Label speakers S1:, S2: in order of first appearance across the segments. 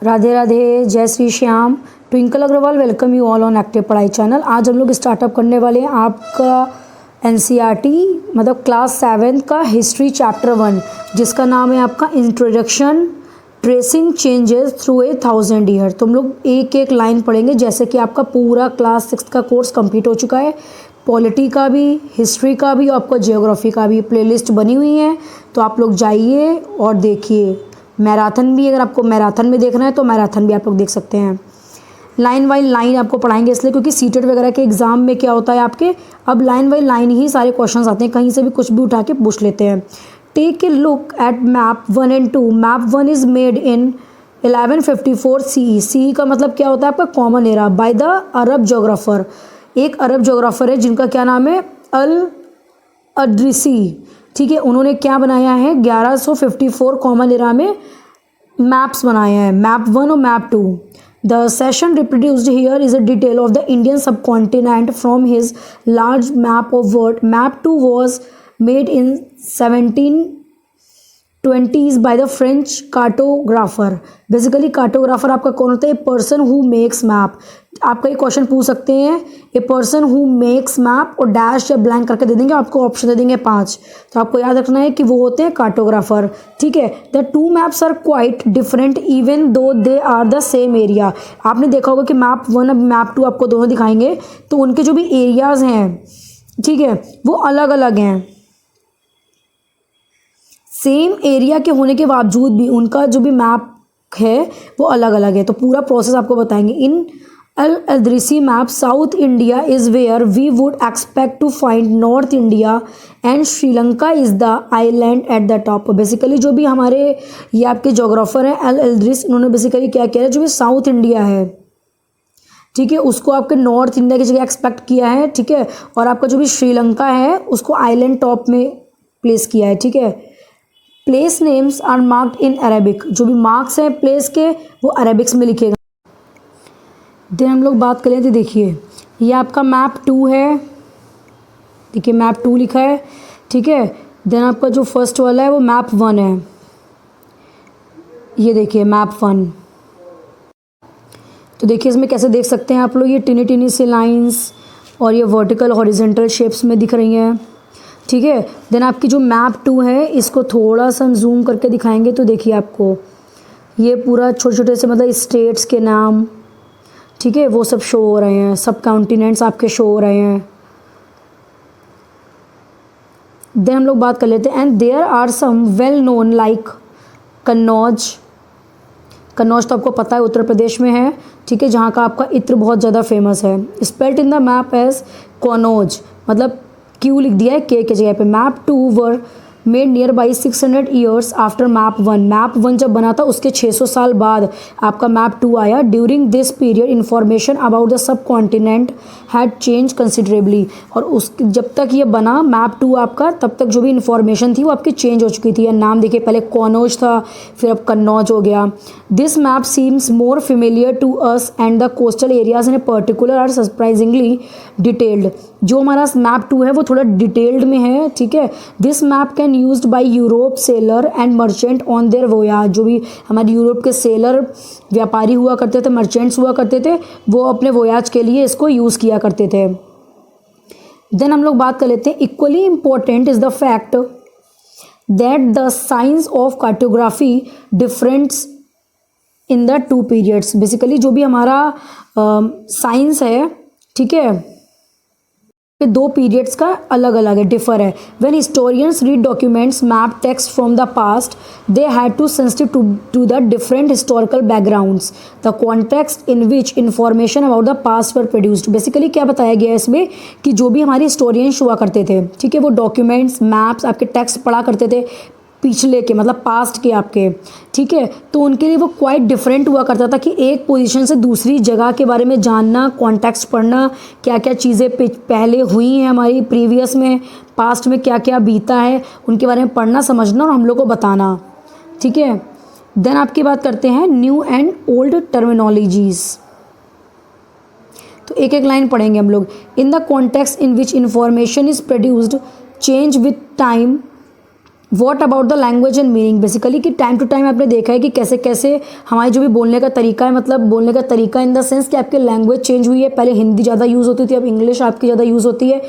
S1: राधे राधे, जय Shri Shyam. Twinkle Agrawal welcome you all on active पढ़ाई channel. आज हम लोग स्टार्टअप करने वाले हैं आपका एनसीईआरटी मतलब क्लास 7 का हिस्ट्री चैप्टर 1, जिसका नाम है आपका introduction tracing changes through a 1000 year. तो हम लोग एक एक लाइन पढ़ेंगे, जैसे कि आपका पूरा क्लास 6 का कोर्स कंप्लीट हो चुका है। पॉलिटी का भी, हिस्ट्री का भी, आपका जियोग्राफी का भी प्लेलिस्ट बनी हुई है, तो आप लोग जाइए और देखिए। मैराथन भी, अगर आपको मैराथन में देखना है तो मैराथन भी आप लोग देख सकते हैं। लाइन बाई लाइन आपको पढ़ाएंगे, इसलिए क्योंकि सीटेट वगैरह के एग्जाम में क्या होता है आपके, अब लाइन बाई लाइन ही सारे क्वेश्चंस आते हैं, कहीं से भी कुछ भी उठा के पूछ लेते हैं। Take a look at map 1 and 2। Map 1 is made in 1154 CE। CE का मतलब क्या होता है आपका common era, by the Arab geographer. एक अरब जोग्राफर है जिनका क्या नाम है, अल अद्रिसी। ठीक है, उन्होंने क्या बनाया है, 1154 कॉमन एरा में मैप्स बनाए हैं, मैप 1 और map 2। The session reproduced here is a detail of the Indian subcontinent from his large map of world. Map 2 was made in 1720s by the French cartographer. Basically cartographer आपका कौन होता है, person who makes map. आपका ये question पूछ सकते हैं, a person who makes map, और डैश या ब्लैंक करके दे देंगे, आपको ऑप्शन दे देंगे 5। तो आपको याद रखना है कि वो होते हैं कार्टोग्राफर। ठीक है, the two maps are quite different even though they are the same area. आपने देखा होगा कि मैप 1 और मैप 2 आपको दोनों दिखाएंगे, तो उनके जो भी एरियाज हैं, ठीक है, वो अलग अलग हैं। सेम एरिया के होने के बावजूद भी उनका जो भी मैप है वो अलग अलग है। तो पूरा प्रोसेस आपको बताएंगे। In al Idrisi map, south India is where we would expect to find north India and Sri Lanka is the island at the top. Basically जो भी हमारे ये आपके जोग्राफर हैं अल अद्रिस, इन्होंने बेसिकली क्या किया है, जो भी साउथ इंडिया है, ठीक है, उसको आपके नॉर्थ इंडिया की जगह एक्सपेक्ट किया है। ठीक है, और आपका जो भी श्रीलंका है उसको आइलैंड टॉप में प्लेस किया है। ठीक है, place names are marked in Arabic. जो भी मार्क्स हैं प्लेस के वो अरेबिक्स में लिखेगा। देन हम लोग बात करें तो देखिए, ये आपका मैप 2 है। देखिए मैप 2 लिखा है। ठीक है, देन आपका जो फर्स्ट वाला है वो मैप 1 है। ये देखिए मैप 1। तो देखिए इसमें कैसे देख सकते हैं आप लोग, ये टिनी टिनी से लाइंस और ये वर्टिकल हॉरिजेंटल शेप्स में दिख रही हैं। ठीक है, देन आपकी जो मैप 2 है, इसको थोड़ा सा हम जूम करके दिखाएंगे तो देखिए आपको ये पूरा छोटे छोटे से मतलब स्टेट्स के नाम, ठीक है, वो सब शो हो रहे हैं, सब कॉन्टिनेंट्स आपके शो हो रहे हैं। देन हम लोग बात कर लेते हैं, and there are some well known like Kannauj. Kannauj तो आपको पता है उत्तर प्रदेश में है। ठीक है, जहाँ का आपका इत्र बहुत ज़्यादा फेमस है। Spelled in the map as Kannauj, मतलब क्यू लिख दिया है के जगह पे। Map 2 were made near by 600 years after map 1। Map 1 जब बना था उसके 600 साल बाद आपका मैप 2 आया। During this period information about the sub continent had change considerably. और उस जब तक ये बना मैप 2 आपका, तब तक जो भी इंफॉर्मेशन थी वो आपकी चेंज हो चुकी थी। नाम देखिए, पहले कन्नौज था, फिर अब कन्नौज हो गया। This map seems more familiar to us and the coastal areas in a particular are surprisingly detailed. जो हमारा मैप 2 है वो थोड़ा डिटेल्ड में है। ठीक है, this map can used by Europe seller and merchant on their voyage. जो भी हमारे यूरोप के सेलर व्यापारी हुआ करते थे, मर्चेंट्स हुआ करते थे, वो अपने वोयाज के लिए इसको यूज़ किया करते थे। देन हम लोग बात कर लेते हैं, equally important is the fact that the science of cartography डिफरेंट्स in the 2 periods. Basically जो भी हमारा साइंस है, ठीक है, 2 पीरियड्स का अलग अलग है, डिफर है। When historians read documents map text from the past, they had to sensitive to the different historical backgrounds, the context in which information about the past were produced. Basically क्या बताया गया है इसमें कि जो भी हमारे हिस्टोरियंस हुआ करते थे, ठीक है, वो डॉक्यूमेंट्स, मैप्स, आपके टेक्स्ट पढ़ा करते थे पिछले के, मतलब पास्ट के आपके। ठीक है, तो उनके लिए वो क्वाइट डिफरेंट हुआ करता था कि एक पोजीशन से दूसरी जगह के बारे में जानना, कॉन्टेक्स्ट पढ़ना, क्या क्या चीज़ें पहले हुई हैं हमारी प्रीवियस में, पास्ट में क्या क्या बीता है, उनके बारे में पढ़ना, समझना और हम लोग को बताना। ठीक है, देन आपकी बात करते हैं न्यू एंड ओल्ड टर्मिनोलॉजीज़। तो एक एक लाइन पढ़ेंगे हम लोग। In the context in which information is produced change with time what about the language and meaning, basically कि टाइम टू टाइम आपने देखा है कि कैसे कैसे हमारी जो भी बोलने का तरीका है, मतलब बोलने का तरीका इन द सेंस कि आपकी लैंग्वेज चेंज हुई है, पहले हिंदी ज़्यादा यूज़ होती थी, अब इंग्लिश आपकी ज़्यादा यूज़ होती है,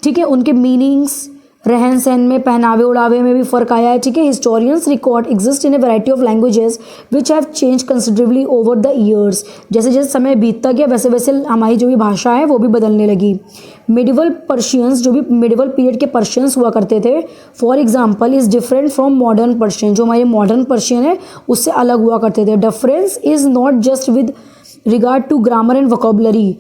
S1: ठीक है। उनके मीनिंग्स, रहन सहन में, पहनावे उड़ावे में भी फ़र्क आया है, ठीक है। Historians record exist in A variety of languages which have change considerably over the years, जैसे जैसे समय बीतता गया वैसे वैसे हमारी जो भी भाषा है वो भी बदलने लगी। मिडिवल पर्शियंस, जो भी मिडिवल पीरियड के पर्शियंस हुआ करते थे, for example is different from modern Persian, जो हमारे मॉडर्न पर्शियन है उससे अलग हुआ करते थे। Difference is not just with regard to grammar and vocabulary,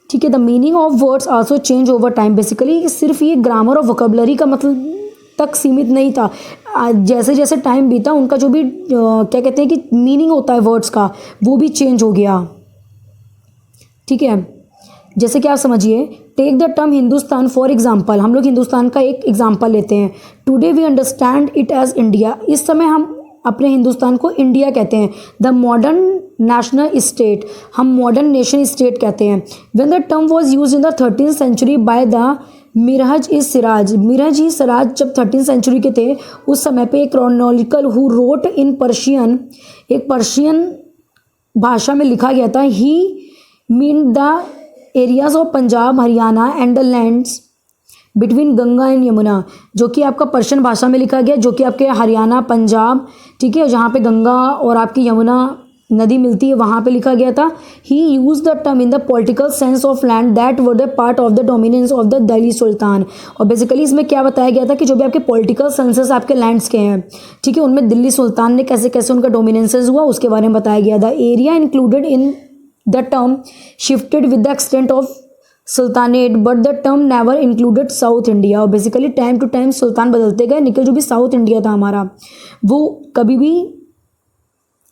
S1: ठीक है। The meaning of words also change over time, basically सिर्फ ये ग्रामर और वोकेबलरी का मतलब तक सीमित नहीं था, जैसे जैसे टाइम बीता उनका जो भी क्या कहते हैं कि मीनिंग होता है वर्ड्स का वो भी चेंज हो गया, ठीक है। जैसे कि आप समझिए, take the term Hindustan for example, हम लोग हिंदुस्तान का एक एग्जाम्पल लेते हैं। Today we understand it as India, इस समय हम अपने हिंदुस्तान को इंडिया कहते हैं। द मॉडर्न नेशनल स्टेट, हम मॉडर्न नेशन स्टेट कहते हैं। When the term was used in the 13th century by the Minhaj इज सिराज, मिरहज ही सिराज जब 13th सेंचुरी के थे उस समय पे एक क्रॉनोलॉजिकल हु रोट इन पर्शियन, एक पर्शियन भाषा में लिखा गया था। He mean the areas of Punjab, Haryana and the lands between Ganga and Yamuna, जो कि आपका पर्शियन भाषा में लिखा गया, जो कि आपके हरियाणा, पंजाब, ठीक है, जहाँ पे गंगा और आपकी यमुना नदी मिलती है वहाँ पे लिखा गया था। He use the term in the political sense of land that were the part of the dominance of the Delhi sultan, और बेसिकली इसमें क्या बताया गया था कि जो भी आपके पॉलिटिकल सेंसेस आपके लैंड्स के हैं, ठीक है, उनमें दिल्ली सुल्तान ने कैसे कैसे उनका डोमिनेंसेस हुआ उसके बारे में बताया गया था। Area included in the term shifted with the extent of sultanate but the term never included south India, और बेसिकली टाइम टू टाइम सुल्तान बदलते गए, लेकिन जो भी साउथ इंडिया था हमारा वो कभी भी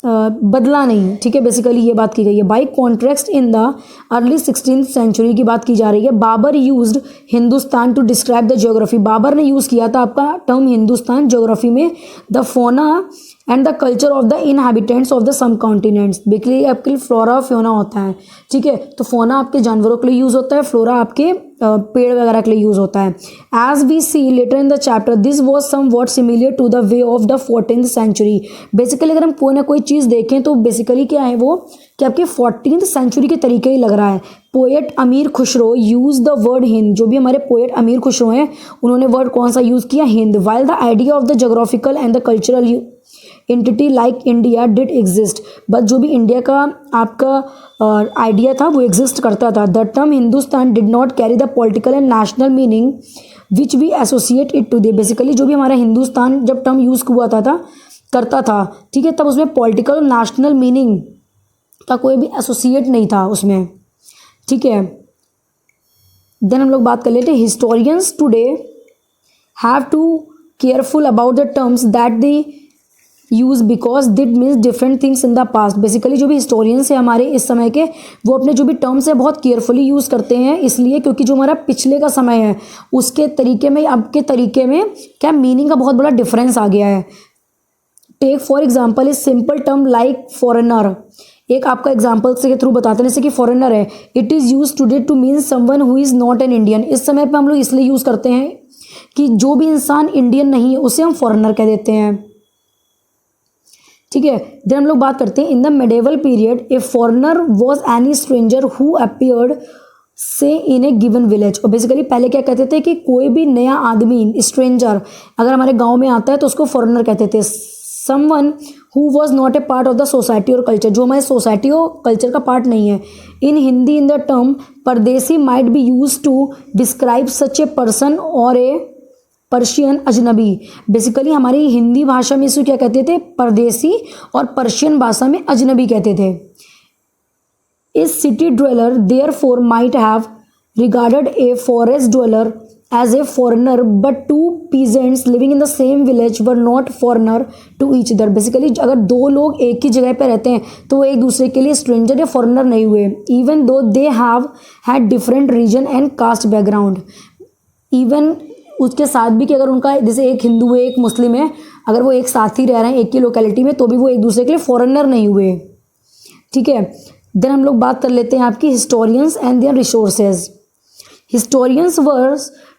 S1: बदला नहीं, ठीक है। बेसिकली ये बात की गई है। By contract in the early 16th century की बात की जा रही है। Babur used Hindustan to describe the geography, Babur ने यूज़ किया था आपका टर्म हिंदुस्तान ज्योग्राफी में। The fauna and the culture of the inhabitants of the subcontinents, basically आपके फ्लोरा फ्योना होता है, ठीक है। तो फोना आपके जानवरों के लिए यूज़ होता है, फ्लोरा आपके पेड़ वगैरह के लिए यूज़ होता है। As we see later in the chapter this was somewhat similar to the way of the 14th century, basically अगर हम कोई ना कोई चीज़ देखें तो बेसिकली क्या है वो कि आपके 14th सेंचुरी के तरीके ही लग रहा है। Poet Amir Khusro use the word Hind, जो भी हमारे पोएट अमीर खुसरो हैं उन्होंने वर्ड कौन सा यूज़ किया, Hind. While the idea of the geographical and the cultural entity like India did exist, but जो भी इंडिया का आपका आइडिया था वो एग्जिस्ट करता था। The term Hindustan did not carry the political and national meaning which we associate it today, basically जो भी हमारा हिंदुस्तान जब टर्म यूज़ हुआ था करता था, ठीक है, तब उसमें पॉलिटिकल और नेशनल मीनिंग का कोई भी एसोसिएट नहीं था उसमें, ठीक है। देन हम लोग बात कर लेते हैं historians today have to careful about the terms that they use because it means different things in the past, basically जो भी हिस्टोरियंस है हमारे इस समय के वो अपने जो भी टर्म्स है बहुत केयरफुली यूज़ करते हैं, इसलिए क्योंकि जो हमारा पिछले का समय है उसके तरीके में अब के तरीके में क्या मीनिंग का बहुत बड़ा डिफरेंस आ गया है। Take for example is simple term like foreigner, एक आपका एग्जाम्पल के थ्रू बताते हैं, जैसे कि फॉरेनर है, it is use today to mean someone who is not an Indian, इस समय पे हम लोग इसलिए यूज़ करते हैं कि जो भी इंसान इंडियन नहीं है उसे हम फॉरेनर कह देते हैं, ठीक है। देन हम लोग बात करते हैं in the medieval period A foreigner was any stranger who appeared से इन ए गिवन विलेज, और बेसिकली पहले क्या कहते थे कि कोई भी नया आदमी स्ट्रेंजर अगर हमारे गांव में आता है तो उसको फॉरेनर कहते थे। Someone who was not a part of the society और कल्चर, जो हमारे सोसाइटी और कल्चर का पार्ट नहीं है। In Hindi in the term pardesi might be use to describe such a person और ए पर्शियन अजनबी, बेसिकली हमारी हिंदी भाषा में इसको क्या कहते थे, परदेसी, और पर्शियन भाषा में अजनबी कहते थे। इस city dweller therefore might have regarded a forest dweller as a foreigner but two peasants living in the same village were not foreigner to each other, basically अगर दो लोग एक ही जगह पे रहते हैं तो वो एक दूसरे के लिए स्ट्रेंजर या फॉरेनर नहीं हुए, even though they have had different reason and caste background, even उसके साथ भी कि अगर उनका जैसे एक हिंदू है एक मुस्लिम है, अगर वो एक साथ ही रह रहे हैं एक ही लोकेलिटी में तो भी वो एक दूसरे के लिए फॉरेनर नहीं हुए, ठीक है। देन हम लोग बात कर लेते हैं आपकी historians and their resources. historians were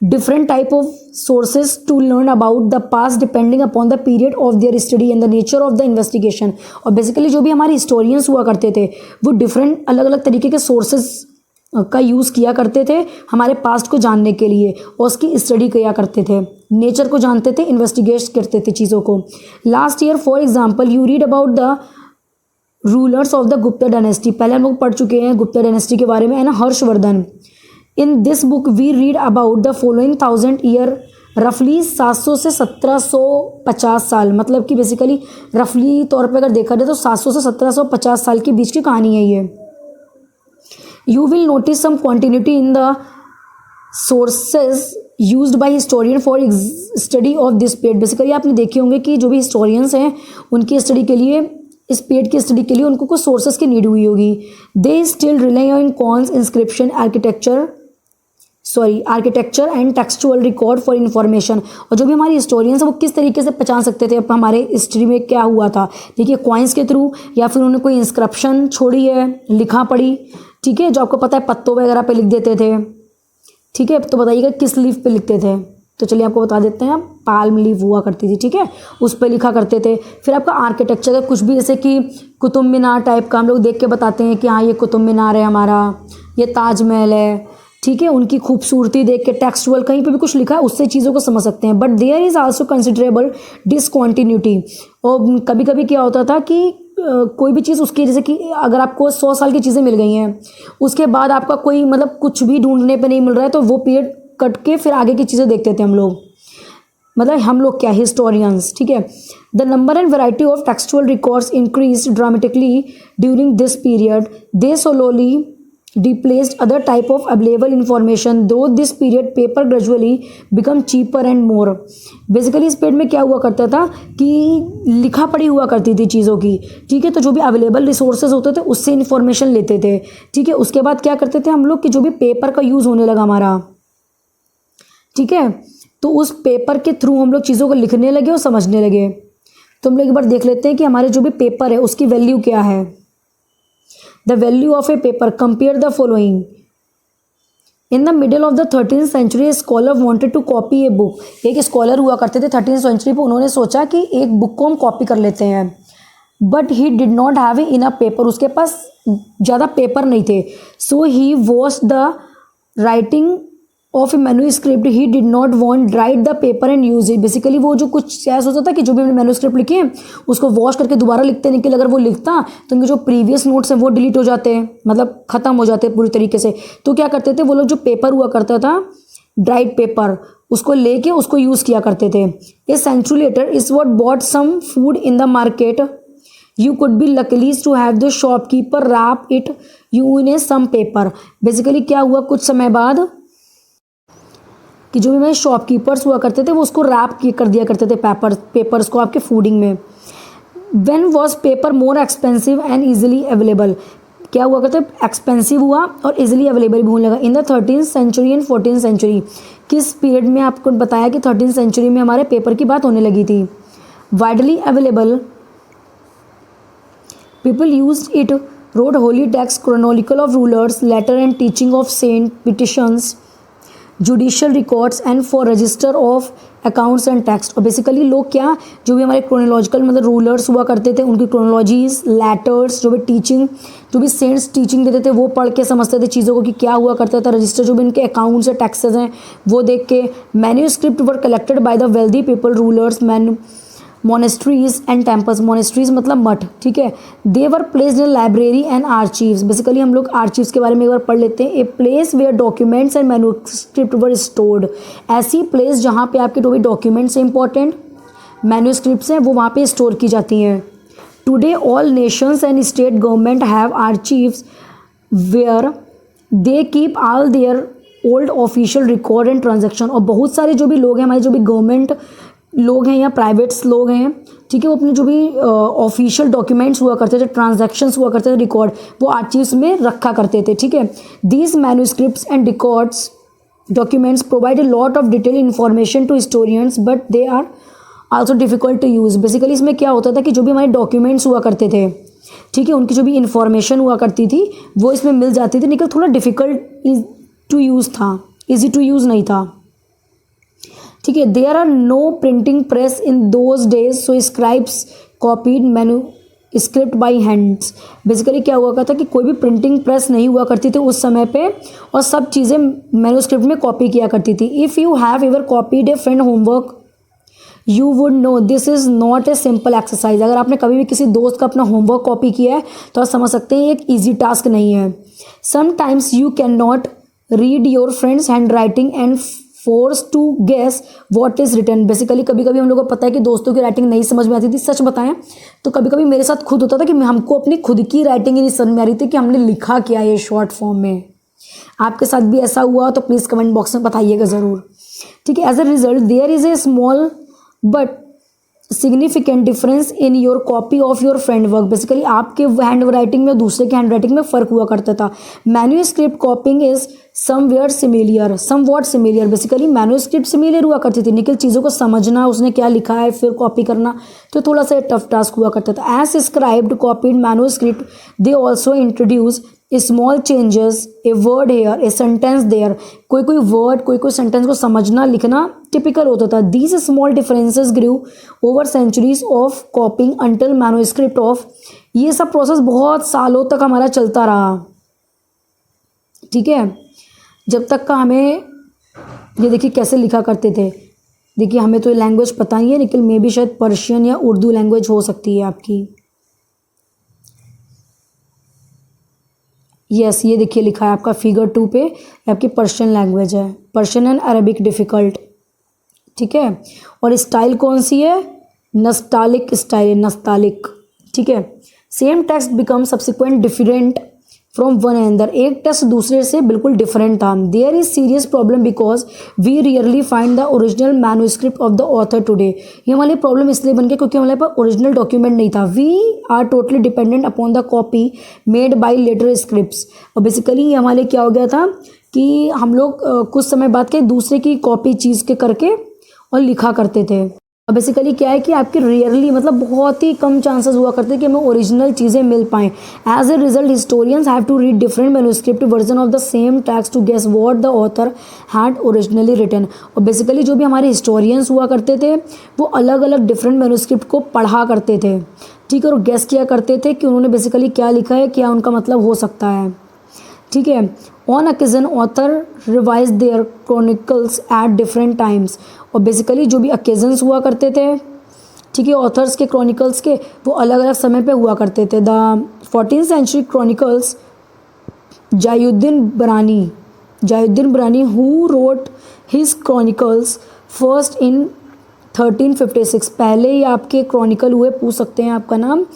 S1: different type of sources to learn about the past depending upon the period of their study and the nature of the investigation। और बेसिकली जो भी हमारे हिस्टोरियंस हुआ करते थे वो डिफरेंट अलग अलग तरीके के सोर्सेज का यूज़ किया करते थे हमारे पास्ट को जानने के लिए और उसकी स्टडी किया करते थे, नेचर को जानते थे, इन्वेस्टिगेट करते थे चीज़ों को। Last year for example you read about the rulers of the Gupta dynasty, पहले हम लोग पढ़ चुके हैं गुप्ता डायनेस्टी के बारे में, है ना, Harshvardhan. In this book we read about the following 1000 year, रफली 700 से 1750 साल, मतलब कि बेसिकली रफली तौर पे अगर देखा जाए तो 700 से 1750 साल के बीच की कहानी है ये। You will notice some continuity in the sources used by historian for study of this period. Basically आपने देखे होंगे कि जो भी हिस्टोरियंस हैं उनकी स्टडी के लिए, इस पीरियड की स्टडी के लिए उनको कुछ सोर्सेज की नीड हुई होगी। They still rely on cons inscription architecture and textual record for information. और जो भी हमारे हिस्टोरियंस हैं वो किस तरीके से पहचान सकते थे अब हमारे हिस्ट्री में क्या हुआ था, देखिए कॉइन्स के थ्रू, या फिर उन्होंने कोई इंस्क्रिप्शन छोड़ी है, लिखा पढ़ी, ठीक है, जो आपको पता है पत्तों वगैरह पे लिख देते थे, ठीक है, तो बताइएगा किस लीफ पे लिखते थे, तो चलिए आपको बता देते हैं, पाल्म लीफ हुआ करती थी, ठीक है, उस पर लिखा करते थे। फिर आपका आर्किटेक्चर का कुछ भी, जैसे कि कुतुब मीनार टाइप का हम लोग देख के बताते हैं कि हाँ ये कुतुब मीनार है हमारा, ये ताजमहल है, ठीक है, उनकी खूबसूरती देख के टेक्सचुअल कहीं पे भी कुछ लिखा है उससे चीज़ों को समझ सकते हैं। But there is also considerable discontinuity. और कभी कभी क्या होता था कि कोई भी चीज़ उसकी, जैसे कि अगर आपको 100 साल की चीज़ें मिल गई हैं, उसके बाद आपका कोई मतलब कुछ भी ढूंढने पे नहीं मिल रहा है, तो वो पीरियड कट के फिर आगे की चीज़ें देखते थे हम लोग, मतलब हम लोग क्या, हिस्टोरियंस, ठीक है। The number and variety of textual records increase dramatically during this period, they slowly replaced other type of available information, though this period paper gradually become cheaper and more। Basically इस period में क्या हुआ करता था कि लिखा पढ़ी हुआ करती थी चीज़ों की, ठीक है, तो जो भी अवेलेबल रिसोर्सेज होते थे उससे इन्फॉर्मेशन लेते थे, ठीक है। उसके बाद क्या करते थे हम लोग कि जो भी पेपर का यूज़ होने लगा हमारा, ठीक है, तो उस पेपर के थ्रू हम लोग चीज़ों को लिखने लगे और समझने लगे। तो हम लोग एक बार देख लेते हैं कि हमारे जो भी पेपर है उसकी वैल्यू क्या है। The value of a paper, compare the following। In the middle of the 13th century, a scholar wanted to copy a book। एक स्कॉलर हुआ करते थे 13th सेंचुरी पे, उन्होंने सोचा कि एक बुक को हम कॉपी कर लेते हैं, but he did not have enough paper, उसके पास ज़्यादा पेपर नहीं थे। So he wash the writing off a manuscript, he did not want write the paper and use it. Basically वो जो कुछ ऐसा होता था कि जो भी मैन्यूस्क्रिप्ट लिखे उसको वॉश करके दोबारा लिखते नहीं, कि अगर वो लिखता तो उनके जो प्रीवियस नोट्स हैं वो डिलीट हो जाते हैं, मतलब ख़त्म हो जाते हैं पूरी तरीके से। तो क्या करते थे वो लोग, जो पेपर हुआ करता था ड्राइड पेपर, उसको लेके उसको यूज़ किया करते थे। A century later is what bought some food in the market, you could be luckily to have the shopkeeper wrap it you in a some paper. Basically क्या हुआ कुछ समय बाद कि जो भी मेरे शॉपकीपर्स हुआ करते थे वो उसको रैप कर दिया करते थे पेपर्स को आपके फूडिंग में। When was paper more expensive and easily available, क्या हुआ करते, एक्सपेंसिव हुआ और ईजिली अवेलेबल भी होने लगा। In the 13th century and 14th century, किस पीरियड में आपको बताया कि 13th सेंचुरी में हमारे पेपर की बात होने लगी थी। Widely available, people used it, road holy text, chronological of rulers, letter and teaching of saint, petitions, judicial records and for register of accounts and tax. और बेसिकली लोग क्या, जो भी हमारे क्रोनोलॉजिकल मतलब रूलर्स हुआ करते थे उनकी क्रोनोलॉजीज, लेटर्स, जो भी टीचिंग, जो भी सेंट्स टीचिंग देते थे वो पढ़ के समझते थे चीज़ों को कि क्या हुआ करता था। रजिस्टर जो भी इनके अकाउंट्स और टैक्सेस हैं वो देख के। Manuscript were collected by the wealthy people, rulers, monasteries and temples, monasteries मतलब मठ, ठीक है। They were placed in library and archives. Basically हम लोग आर्चीव्स के बारे में एक बार पढ़ लेते हैं। A place where documents and manuscript were stored, ऐसी प्लेस जहाँ पे आपके जो भी डॉक्यूमेंट्स इंपॉर्टेंट मैन्यूस्क्रिप्ट्स हैं वो वहाँ पे स्टोर की जाती हैं। Today all nations and state government have archives where they keep all their old official record and transaction. और बहुत सारे जो भी लोग हैं, हमारे जो भी गवर्नमेंट लोग हैं या प्राइवेट्स लोग हैं, ठीक है, वो अपने जो भी ऑफिशियल डॉक्यूमेंट्स हुआ करते थे, ट्रांजैक्शंस हुआ करते थे, रिकॉर्ड, वो आर्चीव्स में रखा करते थे, ठीक है। These manuscripts and records documents provide a lot of detail information to historians, but they are also difficult to use. Basically इसमें क्या होता था कि जो भी हमारे डॉक्यूमेंट्स हुआ करते थे, ठीक है, उनकी जो भी इन्फॉर्मेशन हुआ करती थी वो इसमें मिल जाती थी, लेकिन थोड़ा डिफिकल्ट टू यूज़ था, इजी टू यूज़ नहीं था, ठीक है। There are no printing press in those days, so scribes copied manuscript by hands. Basically क्या हुआ करता कि कोई भी प्रिंटिंग प्रेस नहीं हुआ करती थी उस समय पे, और सब चीज़ें मैन्यूस्क्रिप्ट में कॉपी किया करती थी। If you have ever copied A friend homework you would know this is not a simple exercise. अगर आपने कभी भी किसी दोस्त का अपना होमवर्क कॉपी किया है तो आप समझ सकते हैं एक ईजी टास्क नहीं है। Sometimes you can not read your friend's handwriting and force to guess what is written. Basically कभी कभी हम लोग को पता है कि दोस्तों की राइटिंग नहीं समझ में आती थी। सच बताएं तो कभी कभी मेरे साथ खुद होता था कि हमको अपनी खुद की राइटिंग ही नहीं समझ में आ रही थी कि हमने लिखा क्या है शॉर्ट फॉर्म में। आपके साथ भी ऐसा हुआ तो प्लीज़ कमेंट बॉक्स में बताइएगा ज़रूर, ठीक है। As a result there is a small but significant difference in your copy of your friend work. Basically आपके हैंड राइटिंग में दूसरे के हैंड राइटिंग में फ़र्क हुआ करता था। Manuscript कॉपिंग is somewhere similar, somewhat similar. Basically manuscript similar हुआ करती थी, लेकिन चीज़ों को समझना, उसने क्या लिखा है फिर कॉपी करना तो थोड़ा सा टफ टास्क हुआ करता था। As scribes copied manuscript they also introduce small changes, a word here, a sentence there. कोई कोई वर्ड, कोई कोई सेंटेंस को समझना लिखना टिपिकल होता था। These small differences grew over centuries of copying until manuscript of. ये सब प्रोसेस बहुत सालों तक हमारा चलता रहा, ठीक है। जब तक का हमें ये देखिए कैसे लिखा करते थे। देखिए हमें तो ये लैंग्वेज पता नहीं है, लेकिन मे भी शायद पर्शियन या उर्दू लैंग्वेज हो सकती है आपकी। यस ये देखिए लिखा है आपका फिगर 2 पे, आपकी पर्शियन लैंग्वेज है, पर्शियन एंड अरबिक डिफ़िकल्ट, ठीक है। और स्टाइल कौन सी है? नस्टालिक स्टाइल है, नस्तालिक, ठीक है। Same text become subsequent different from one another. एक टेक्स्ट दूसरे से बिल्कुल डिफरेंट था। There is serious problem because we rarely find the original manuscript of the author today. ये हमारे प्रॉब्लम इसलिए बन गया क्योंकि हमारे पास ओरिजिनल डॉक्यूमेंट नहीं था। We are totally dependent upon the copy made by later scripts. और बेसिकली हमारे क्या हो गया था कि हम लोग कुछ समय बाद के दूसरे की कॉपी चीज़ के करके और लिखा करते थे। अब बेसिकली क्या है कि आपके रियरली मतलब बहुत ही कम चांसेस हुआ करते हैं कि हमें ओरिजिनल चीज़ें मिल पाएँ। As a result historians have to read different manuscript version of the same text to guess what the author had originally written. और बेसिकली जो भी हमारे हिस्टोरियंस हुआ करते थे वो अलग अलग डिफरेंट मैन्यूस्क्रिप्ट को पढ़ा करते थे, ठीक है, और गेस किया करते थे कि उन्होंने बेसिकली क्या लिखा है, क्या उनका मतलब हो सकता है, ठीक है। On occasion author revise their chronicles at different times. और बेसिकली जो भी ओकेजन्स हुआ करते थे, ठीक है, ऑथर्स के क्रॉनिकल्स के वो अलग अलग समय पे हुआ करते थे। द 14th सेंचुरी क्रॉनिकल्स जायुद्दीन बरानी who wrote his chronicles first in 1356। पहले ही आपके क्रॉनिकल हुए, पूछ सकते हैं आपका नाम,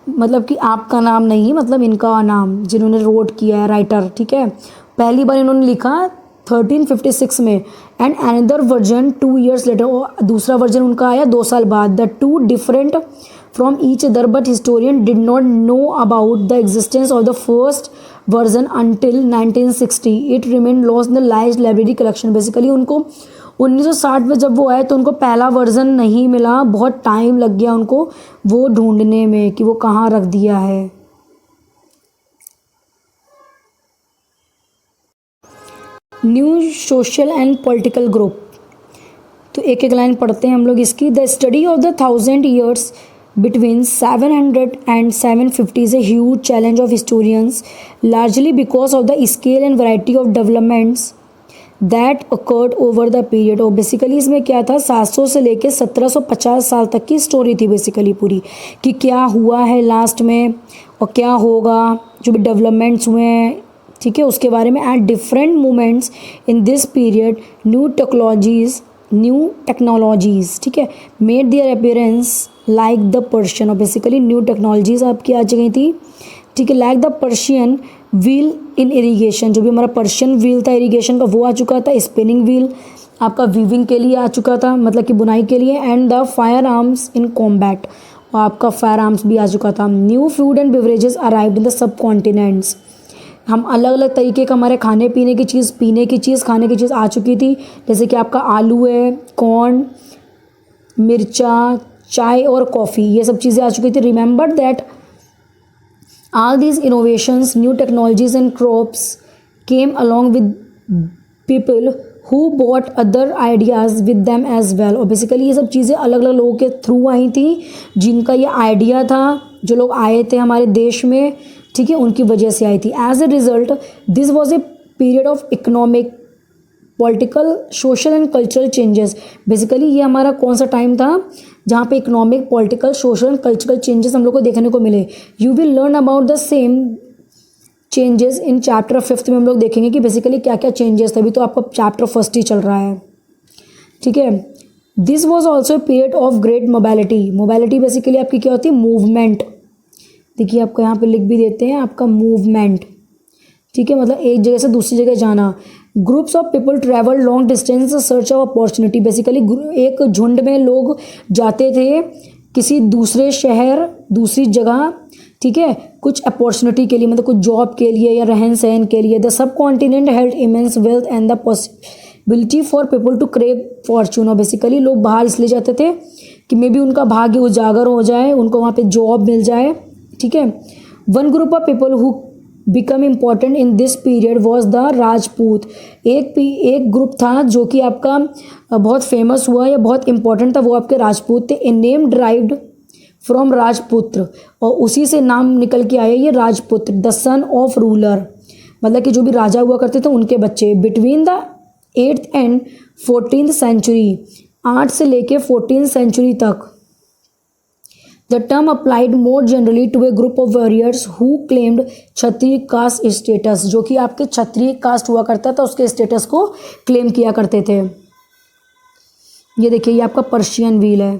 S1: मतलब कि आपका नाम नहीं, मतलब इनका नाम जिन्होंने रोट किया है, राइटर, ठीक है। पहली बार इन्होंने लिखा 1356 में and another version 2 years later, और दूसरा वर्जन उनका आया 2 साल बाद। The two different from each other but historian did not know about the existence of the first version until 1960। It remain lost in the large library collection. Basically उनको 1960 में जब वो आए तो उनको पहला वर्जन नहीं मिला, बहुत टाइम लग गया उनको वो ढूंढने में कि वो कहाँ रख दिया है। New social and political group, तो एक एक लाइन पढ़ते हैं हम लोग इसकी। The study of the 1000 years between 700 and 750 is a huge challenge of historians, largely because of the scale and variety of developments that occurred over the period। और basically इसमें क्या था, 700 से लेके 1750 साल तक की स्टोरी थी बेसिकली पूरी, कि क्या हुआ है लास्ट में और क्या होगा, जो भी डेवलपमेंट्स हुए हैं, ठीक है, उसके बारे में। At different moments in this period new technologies, ठीक है, made their appearance like the Persian. और बेसिकली न्यू टेक्नोलॉजीज़ आपकी आ गई थी, ठीक है, like the Persian wheel in irrigation. जो भी हमारा पर्शियन व्हील था इरीगेशन का वो आ चुका था। स्पिनिंग व्हील आपका वीविंग के लिए आ चुका था, मतलब कि बुनाई के लिए। And the fire arms in combat, और आपका फायर आर्म्स भी आ चुका था। New food and beverages arrived in the sub continents. हम अलग अलग तरीके का हमारे खाने पीने की चीज़, पीने की चीज़, खाने की चीज़ आ चुकी थी, जैसे कि आपका आलू है, कॉर्न, मिर्चा, चाय और कॉफ़ी, ये सब चीज़ें आ चुकी थी। Remember that all these innovations, new technologies and crops came along with people who bought other ideas with them as well. और बेसिकली ये सब चीज़ें अलग अलग लोगों के थ्रू आई थी जिनका ये आइडिया था, जो लोग आए थे हमारे देश में, ठीक है, उनकी वजह से आई थी। As a result this was a period of economic, political, social and cultural changes. Basically ये हमारा कौन सा टाइम था जहाँ पे economic, political, social and cultural changes हम लोग को देखने को मिले। You will learn about the same changes in chapter 5 में। हम लोग देखेंगे कि बेसिकली क्या क्या चेंजेस थे। अभी तो आपका चैप्टर 1 ही चल रहा है, ठीक है। This was also a period of great mobility. Mobility basically आपकी क्या होती है, मूवमेंट। देखिए आपको यहाँ पे लिख भी देते हैं आपका मूवमेंट, ठीक है, मतलब एक जगह से दूसरी जगह जाना। Groups of people travel long distance search of opportunity. Basically एक झुंड में लोग जाते थे किसी दूसरे शहर, दूसरी जगह, ठीक है, कुछ अपॉर्चुनिटी के लिए, मतलब कुछ जॉब के लिए या रहन सहन के लिए। The subcontinent held immense wealth and the possibility for people to carve fortune. और बेसिकली लोग बाहर इसलिए जाते थे कि मे बी उनका भाग्य उजागर हो जाए, उनको वहाँ पे जॉब मिल जाए, ठीक है। One group of people who become important in this period was the Rajput. एक ग्रुप था जो कि आपका बहुत फेमस हुआ या बहुत इंपॉर्टेंट था, वो आपके राजपूत थे। ए नेम ड्राइव्ड फ्रॉम राजपुत्र, और उसी से नाम निकल के आया ये राजपुत्र। द सन ऑफ रूलर, मतलब कि जो भी राजा हुआ करते थे उनके बच्चे। Between the 8th and 14th century, 8 से लेके 14th सेंचुरी तक, the term applied more generally to a group of warriors who claimed Kshatriya caste status. जो कि आपके क्षत्रिय कास्ट हुआ करता था उसके स्टेटस को क्लेम किया करते थे। ये देखिए ये आपका पर्शियन व्हील है।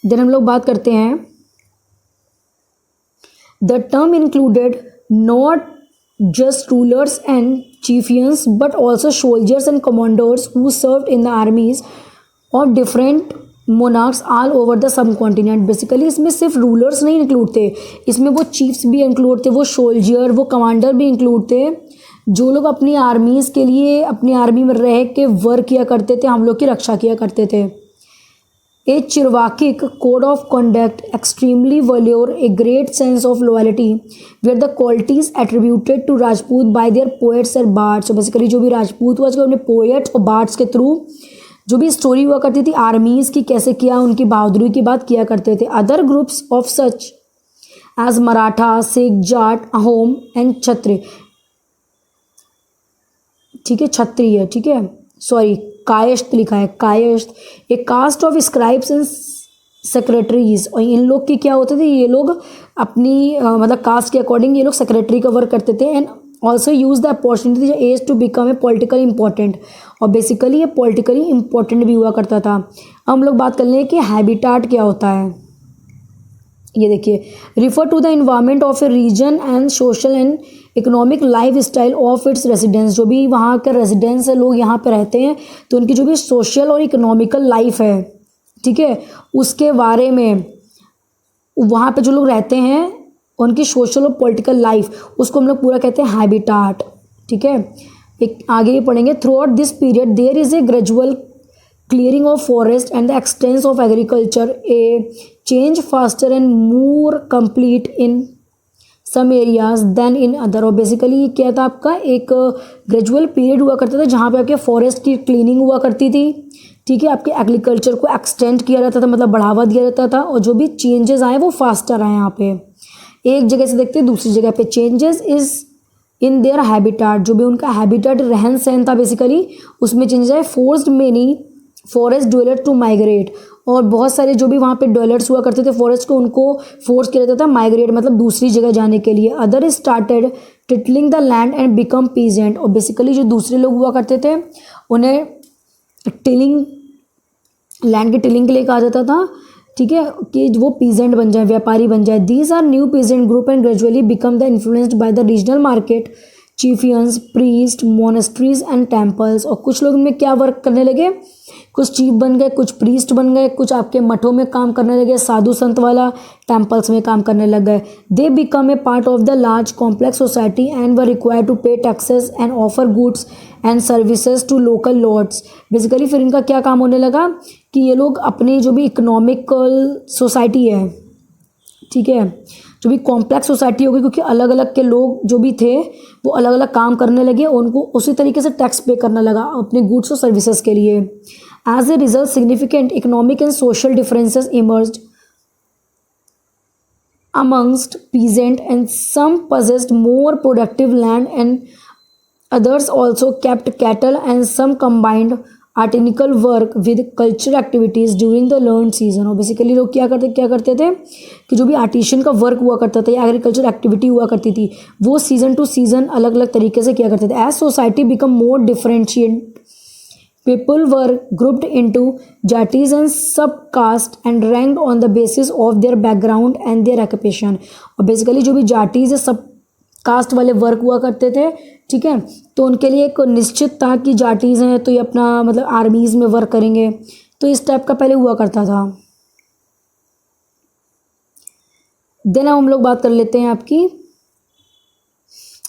S1: देन हम लोग बात करते हैं, the term included not just rulers and chieftains but also soldiers and commanders who served in the armies of different monarchs all over the subcontinent. Basically इसमें सिर्फ रूलर्स नहीं include थे, इसमें वो चीफ्स भी इंक्लूड थे, वो soldier, वो कमांडर भी इंक्लूड थे, जो लोग अपनी आर्मीज़ के लिए अपनी आर्मी में रह के वर्क किया करते थे, हम लोग की रक्षा किया करते थे। A Chirvakic code of conduct, extremely valor, a great sense of loyalty, were the qualities attributed to Rajput by their poets and bards। So basically जो भी राजपूत हुआ जो अपने पोएट्स और बार्ड्स के थ्रू जो भी स्टोरी हुआ करती थी आर्मीज़ की, कैसे किया, उनकी बहादुरी की बात किया करते थे। Other groups of such as Maratha, Sikh, Jat, Ahom and Kshatriya, ठीक है, क्षत्रिय, ठीक है, सॉरी कायस्थ लिखा है, Kayastha, a caste of scribes and secretaries. और इन लोग की क्या होते थे, ये लोग अपनी मतलब कास्ट के अकॉर्डिंग ये लोग सेक्रेटरी का वर्क करते थे। And also use the opportunity as to become a political important. और बेसिकली ये पॉलिटिकली इंपॉर्टेंट भी हुआ करता था। अब हम लोग बात कर लें कि हैबिटाट क्या होता है। ये देखिए, refer to the environment of a region and social and economic life style of its residence. जो भी वहाँ के रेजिडेंस है, लोग यहाँ पे रहते हैं, तो उनकी जो भी सोशल और इकोनॉमिकल लाइफ है, ठीक है, उसके बारे में, वहाँ पे जो लोग रहते हैं उनकी सोशल और पॉलिटिकल लाइफ, उसको हम लोग पूरा कहते हैं हैबिटाट, ठीक है। एक आगे ही पढ़ेंगे, throughout this period there is a gradual clearing of forest and the extent of agriculture, a change faster and more complete in some areas than in other। और बेसिकली क्या था, आपका एक ग्रेजुअल पीरियड हुआ करता था जहाँ पे आपके फॉरेस्ट की क्लीनिंग हुआ करती थी, ठीक है, आपके एग्रीकल्चर को एक्सटेंड किया जाता था, मतलब बढ़ावा दिया जाता था, और जो भी चेंजेस आए वो फास्टर आए। यहाँ पे एक जगह से देखते दूसरी जगह पे, changes is in their habitat, जो भी उनका हैबिटाट रहन सहन था बेसिकली उसमें चेंजेस आए। Forced many forest dweller to migrate, और बहुत सारे जो भी वहाँ पे ड्वेलर्स हुआ करते थे फॉरेस्ट को, उनको फोर्स किया जाता था माइग्रेट, मतलब दूसरी जगह जाने के लिए। Other started tilling the land and become peasant. और बेसिकली जो दूसरे लोग हुआ करते थे उन्हें टिलिंग, लैंड के टिलिंग के लिए कहा जाता था, ठीक है, कि वो पीजेंट बन जाए, व्यापारी बन जाए। These are new peasant group and gradually become the influenced by the regional market, chieftains, priest, monasteries and temples. और कुछ लोग में क्या वर्क करने लगे, कुछ चीफ बन गए, कुछ प्रीस्ट बन गए, कुछ आपके मठों में काम करने लगे, साधु संत वाला, टेम्पल्स में काम करने लग गए। They become a part of the large complex society and were required to pay taxes and offer goods and services to local lords. Basically फिर इनका क्या काम होने लगा कि ये लोग अपनी जो भी इकोनॉमिकल सोसाइटी है, ठीक है, जो भी कॉम्प्लेक्स सोसाइटी होगी, क्योंकि अलग अलग के लोग जो भी थे वो अलग अलग काम करने लगे, उनको उसी तरीके से टैक्स पे करना लगा अपने गुड्स और सर्विसेज के लिए। As a result significant economic and social differences emerged amongst peasant, and some possessed more productive land and others also kept cattle, and some combined artisanal work with cultural activities during the learned season। और basically लोग क्या करते थे कि जो भी artisan का work हुआ करता था या एग्रीकल्चर एक्टिविटी हुआ करती थी वो सीज़न टू सीज़न अलग अलग तरीके से किया करते थे। As society become more differentiate, people were grouped into jatis and subcaste and ranked on the basis of their background and their occupation। और बेसिकली जो भी जाटीज या सब कास्ट वाले वर्क हुआ करते थे, ठीक है, तो उनके लिए एक निश्चित था कि जाटीज हैं तो ये अपना मतलब आर्मीज़ में वर्क करेंगे, तो इस टाइप का पहले हुआ करता था। देन अब हम लोग बात कर लेते हैं आपकी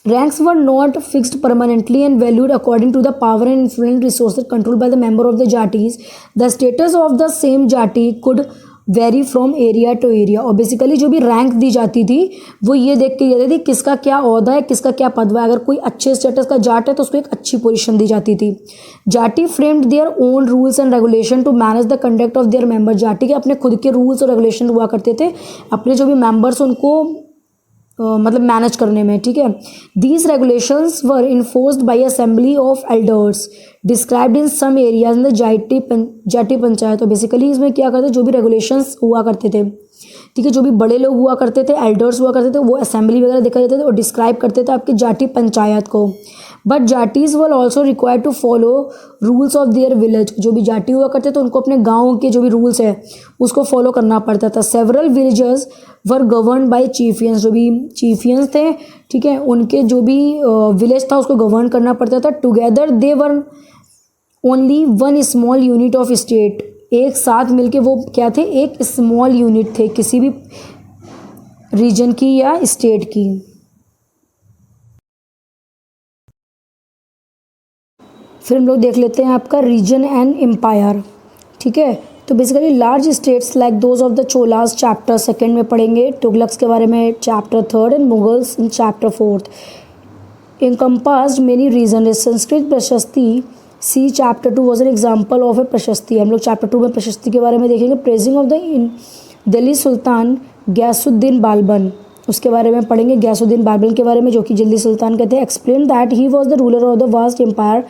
S1: ranks were not fixed permanently and valued according to the power and influence resources controlled by the member of the jatis। The status of the same jati could vary from area to area। और basically जो भी rank दी जाती थी वो ये देख के जाती थी किसका क्या ओहदा है, किसका क्या पदवा है। अगर कोई अच्छे स्टेटस का जाट है तो उसको एक अच्छी पोजीशन दी जाती थी। Jati framed their own rules and regulation to manage the conduct of their member. Jati के अपने खुद के रूल्स और रेगुलेशन हुआ करते थे अपने जो भी मेंबर्स उनको मतलब मैनेज करने में, ठीक है। These regulations were enforced by assembly of elders described in some areas in the jati panchayat. तो बेसिकली इसमें क्या करते जो भी रेगुलेशंस हुआ करते थे, ठीक है, जो भी बड़े लोग हुआ करते थे, एल्डर्स हुआ करते थे, वो असेंबली वगैरह देखा जाते थे और डिस्क्राइब करते थे आपकी जाटी पंचायत को। But jatis were also required to follow rules of their village. जो भी जाटी हुआ करते थे उनको अपने गाँव के जो भी रूल्स है उसको फॉलो करना पड़ता था। Several villages were govern by chieftains. जो भी चीफियंस थे, ठीक है, उनके जो भी विलेज था उसको गवर्न करना पड़ता था। Together they were only one small unit of state. एक साथ मिलके वो क्या थे, एक स्मॉल यूनिट थे किसी भी रीजन की या स्टेट की। फिर हम लोग देख लेते हैं आपका रीजन एंड एम्पायर, ठीक है। तो basically large states like those of the Cholas chapter 2 में पढ़ेंगे, तुगलक्स के बारे में chapter 3 and Mughals in chapter 4। Encompassed many region. Sanskrit prashasti see chapter 2 was an example of a prashasti. हम लोग चैप्टर 2 में प्रशस्ति के बारे में देखेंगे। प्रेजिंग ऑफ द दिल्ली सुल्तान गयासुद्दीन बालबन, उसके बारे में पढ़ेंगे, गयासुद्दीन बालबन के बारे में जो कि दिल्ली सुल्तान कहते हैं। Explain that he was the ruler of the vast empire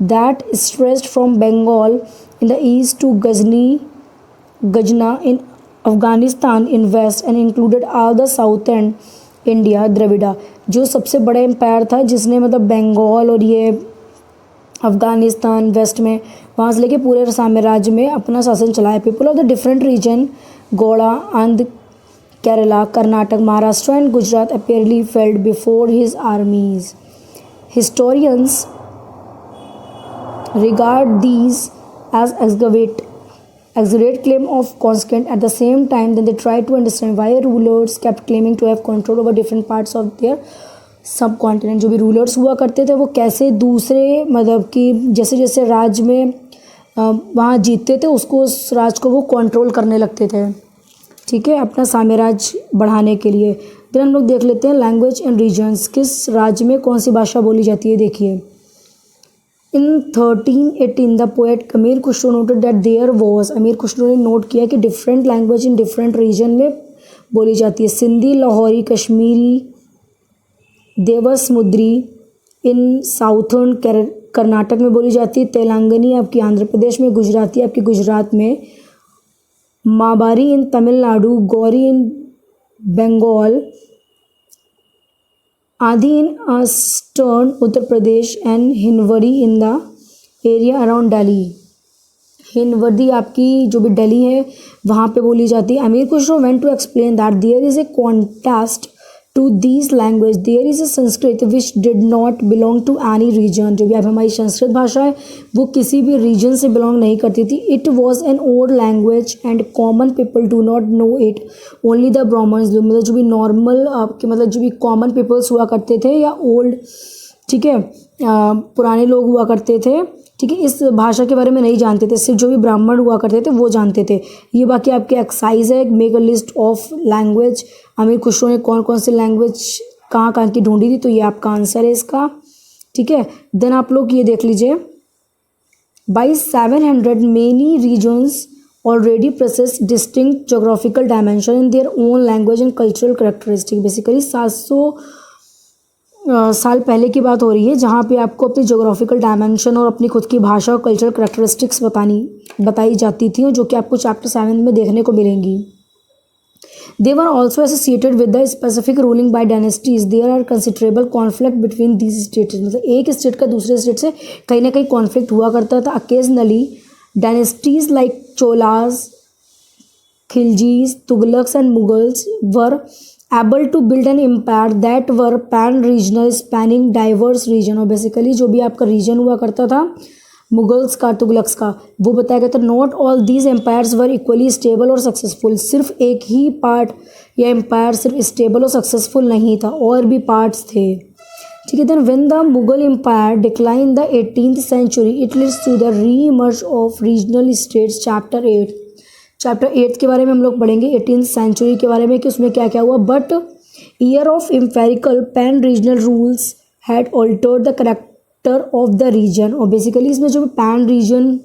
S1: that stressed from Bengal in the east to Gajna in Afghanistan in west and included all the southern India। Dravida जो सबसे बड़ा एम्पायर था जिसने मतलब बंगाल और ये अफ़गानिस्तान वेस्ट में वहाँ से लेके पूरे साम्राज्य में अपना शासन चलाया। People of the different region Gauda, Andhra, Kerala, Karnataka, Maharashtra and Gujarat apparently fell before his armies। Historians regard these as exaggerate claim of consequence। At the same time then they try to understand why rulers kept claiming to have control over different parts of their subcontinent। जो भी rulers हुआ करते थे वो कैसे दूसरे मतलब कि जैसे जैसे राज्य में वहाँ जीतते थे उसको उस राज्य को वो कंट्रोल करने लगते थे, ठीक है, अपना साम्राज्य बढ़ाने के लिए। फिर हम लोग देख लेते हैं लैंग्वेज एंड रीजन्स, किस राज्य में कौन सी भाषा बोली जाती है। देखिए इन 1318 the poet Amir Khusrau noted that there was, Amir Khusrau ने नोट किया कि different language in different region में बोली जाती है। सिंधी, लाहौरी, कश्मीरी, देवसमुद्री इन साउथर्न कर्नाटक में बोली जाती है। तेलंगानी आपकी आंध्र प्रदेश में, गुजराती आपकी गुजरात में, माबारी इन तमिलनाडु, गौरी इन बंगाल, आदि in eastern Uttar Pradesh and हिनवरी in the area around Delhi. हिनवरी आपकी जो भी दिल्ली है वहाँ पे बोली जाती है। Amir Khusrau went to explain that there is a contrast to these language. There is a Sanskrit which did not belong to any region. जो भी अब हमारी संस्कृत भाषा है वो किसी भी रीजन से बिलोंग नहीं करती थी। It was an old language and common people do not know it, only the Brahmins. मतलब जो भी नॉर्मल आपके मतलब जो भी कॉमन पीपल्स हुआ करते थे या ओल्ड, ठीक है, पुराने लोग हुआ करते थे, ठीक है, इस भाषा के बारे में नहीं जानते थे, सिर्फ जो भी ब्राह्मण हुआ करते थे वो जानते थे। ये बाकी आपके एक्सरसाइज है, make a list of language. अमीर खुसरो ने कौन कौन सी लैंग्वेज कहाँ कहाँ की ढूंढी थी, तो ये आपका आंसर है इसका। ठीक है, देन आप लोग ये देख लीजिए, by 700 many regions already process distinct geographical dimension in their own language and cultural characteristic. Basically 700 साल पहले की बात हो रही है, जहाँ पे आपको अपनी जोग्राफिकल डायमेंशन और अपनी खुद की भाषा और कल्चरल करेक्टरिस्टिक्स बताई जाती थी, जो कि आपको चैप्टर 7 में देखने को मिलेंगी। They were also associated with the specific ruling by dynasties. There are considerable conflict between these states. मतलब एक स्टेट का दूसरे स्टेट से कहीं ना कहीं कॉन्फ्लिक्ट हुआ करता था। Occasionally, dynasties like Cholas, Khiljis, Tughlaqs and Mughals were able to build an empire that were pan-regional, spanning diverse region। और बेसिकली जो भी आपका रीजन हुआ करता था मुगल्स का, तुगलक्स का, वो बताया गया था not all these empires were equally stable और सक्सेसफुल। सिर्फ एक ही पार्ट या एम्पायर सिर्फ स्टेबल और सक्सेसफुल नहीं था, और भी पार्ट्स थे। ठीक है, then when the Mughal empire decline in the 18th century it leads to the re emerge of regional states. Chapter 8 के बारे में हम लोग पढ़ेंगे, 18th सेंचुरी के बारे में, कि उसमें क्या क्या हुआ। But year of imperial pan regional rules had altered the character of the region. और बेसिकली इसमें जो पैन रीजन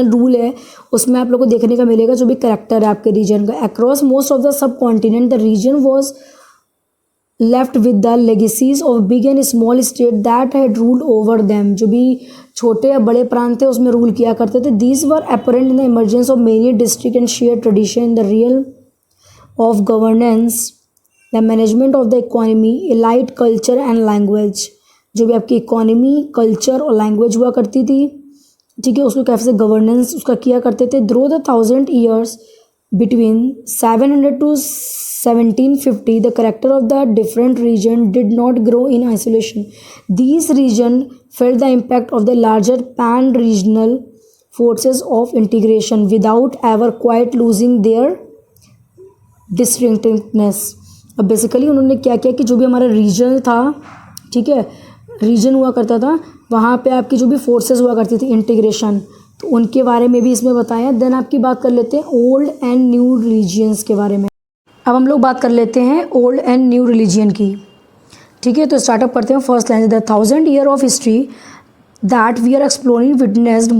S1: रूल है उसमें आप लोग को देखने का मिलेगा जो भी करेक्टर है आपके रीजन का। Across most of the subcontinent the region was left with the legacies of big and small state that had ruled over them. जो भी छोटे या बड़े प्रांत थे उसमें रूल किया करते थे। These were apparent in the emergence of many district and share tradition in the realm of governance, the management of the economy, elite culture and language. जो भी आपकी इकोनॉमी, कल्चर और लैंग्वेज हुआ करती थी, ठीक है, उसको कैसे गवर्नेंस उसका किया करते थे। Through the 1000 years between 700 to 1750 the character of the different region did not grow in isolation. These region felt the impact of the larger pan regional forces of integration without ever quite losing their distinctiveness. अब बेसिकली उन्होंने क्या किया कि जो भी हमारा reason था, ठीक है, रीजन हुआ करता था, वहाँ पे आपकी जो भी फोर्सेस हुआ करती थी इंटीग्रेशन, तो उनके बारे में भी इसमें बताया। देन आपकी बात कर लेते हैं ओल्ड एंड न्यू रिलीजियंस के बारे में। अब हम लोग बात कर लेते हैं ओल्ड एंड न्यू रिलीजियन की। ठीक है, तो स्टार्टअप करते हैं first line, the 1000 year of history that we are exploring witnessed